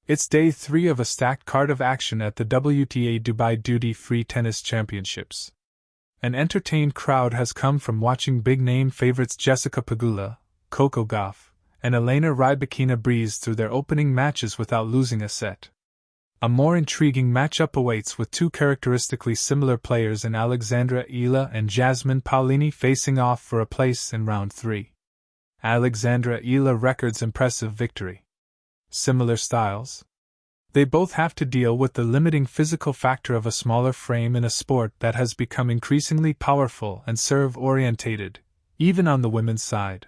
It's day 3 of a stacked card of action at the WTA Dubai Duty Free Tennis Championships. An entertained crowd has come from watching big-name favorites Jessica Pegula, Coco Gauff, and Elena Rybakina breeze through their opening matches without losing a set. A more intriguing matchup awaits with two characteristically similar players in Alexandra Eala and Jasmine Paolini facing off for a place in round 3. Alexandra Eala records impressive victory. Similar styles? They both have to deal with the limiting physical factor of a smaller frame in a sport that has become increasingly powerful and serve-orientated, even on the women's side.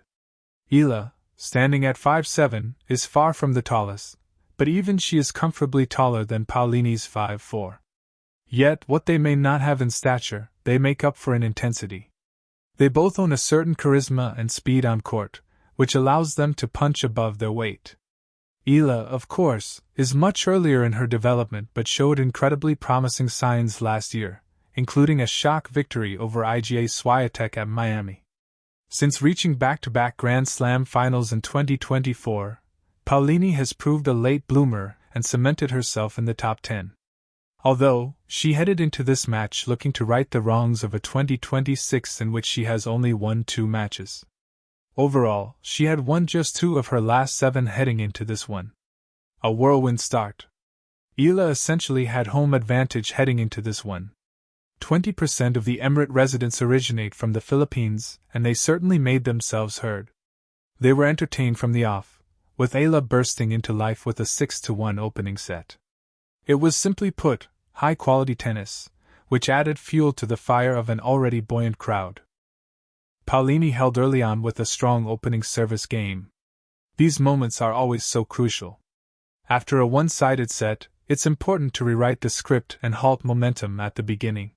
Eala, standing at 5'7", is far from the tallest, but even she is comfortably taller than Paolini's 5'4". Yet what they may not have in stature, they make up for in intensity. They both own a certain charisma and speed on court, which allows them to punch above their weight. Eala, of course, is much earlier in her development but showed incredibly promising signs last year, including a shock victory over Iga Swiatek at Miami. Since reaching back-to-back Grand Slam finals in 2024, Paolini has proved a late bloomer and cemented herself in the top 10. Although, she headed into this match looking to right the wrongs of a 2026 in which she has only won 2 matches. Overall, she had won just 2 of her last 7 heading into this one. A whirlwind start. Eala essentially had home advantage heading into this one. 20% of the Emirate residents originate from the Philippines, and they certainly made themselves heard. They were entertained from the off, with Eala bursting into life with a 6-1 opening set. It was simply put, high-quality tennis, which added fuel to the fire of an already buoyant crowd. Paolini held early on with a strong opening service game. These moments are always so crucial. After a one-sided set, it's important to rewrite the script and halt momentum at the beginning.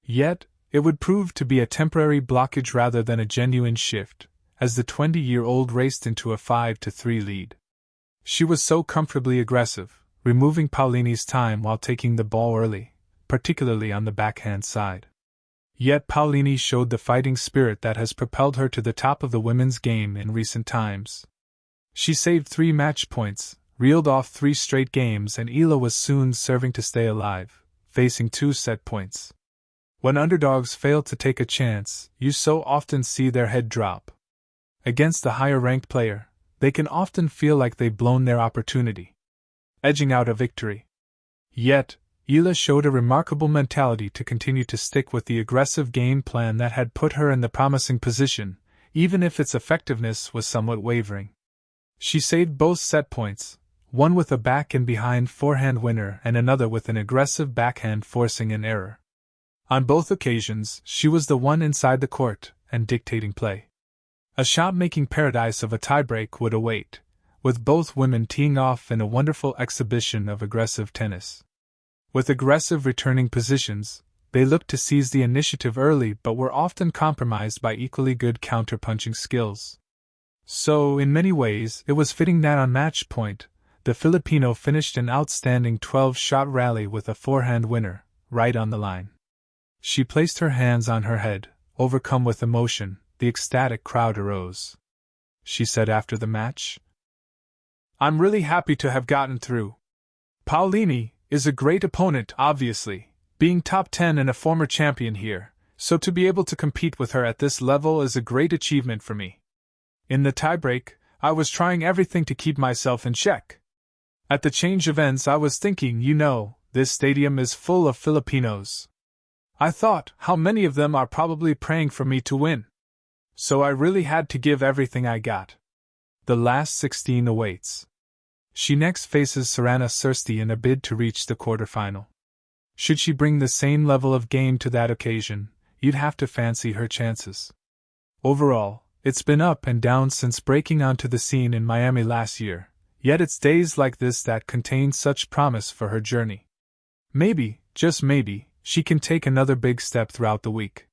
Yet, it would prove to be a temporary blockage rather than a genuine shift, as the 20-year-old raced into a 5-3 lead. She was so comfortably aggressive, removing Paolini's time while taking the ball early, particularly on the backhand side. Yet Paolini showed the fighting spirit that has propelled her to the top of the women's game in recent times. She saved 3 match points, reeled off 3 straight games, and Eala was soon serving to stay alive, facing 2 set points. When underdogs fail to take a chance, you so often see their head drop. Against the higher-ranked player, they can often feel like they've blown their opportunity, edging out a victory. Yet, Eala showed a remarkable mentality to continue to stick with the aggressive game plan that had put her in the promising position, even if its effectiveness was somewhat wavering. She saved both set points, one with a back-and-behind forehand winner and another with an aggressive backhand forcing an error. On both occasions, she was the one inside the court and dictating play. A shot-making paradise of a tiebreak would await, with both women teeing off in a wonderful exhibition of aggressive tennis. With aggressive returning positions, they looked to seize the initiative early but were often compromised by equally good counter-punching skills. So, in many ways, it was fitting that on match point, the Filipino finished an outstanding 12-shot rally with a forehand winner, right on the line. She placed her hands on her head, overcome with emotion. The ecstatic crowd arose. She said after the match, "I'm really happy to have gotten through. Paolini is a great opponent, obviously, being top 10 and a former champion here, so to be able to compete with her at this level is a great achievement for me. In the tiebreak, I was trying everything to keep myself in check. At the change of ends I was thinking, this stadium is full of Filipinos. I thought, how many of them are probably praying for me to win. So I really had to give everything I got. The last 16 awaits." She next faces Sorana Cîrstea in a bid to reach the quarterfinal. Should she bring the same level of game to that occasion, you'd have to fancy her chances. Overall, it's been up and down since breaking onto the scene in Miami last year, yet it's days like this that contain such promise for her journey. Maybe, just maybe, she can take another big step throughout the week.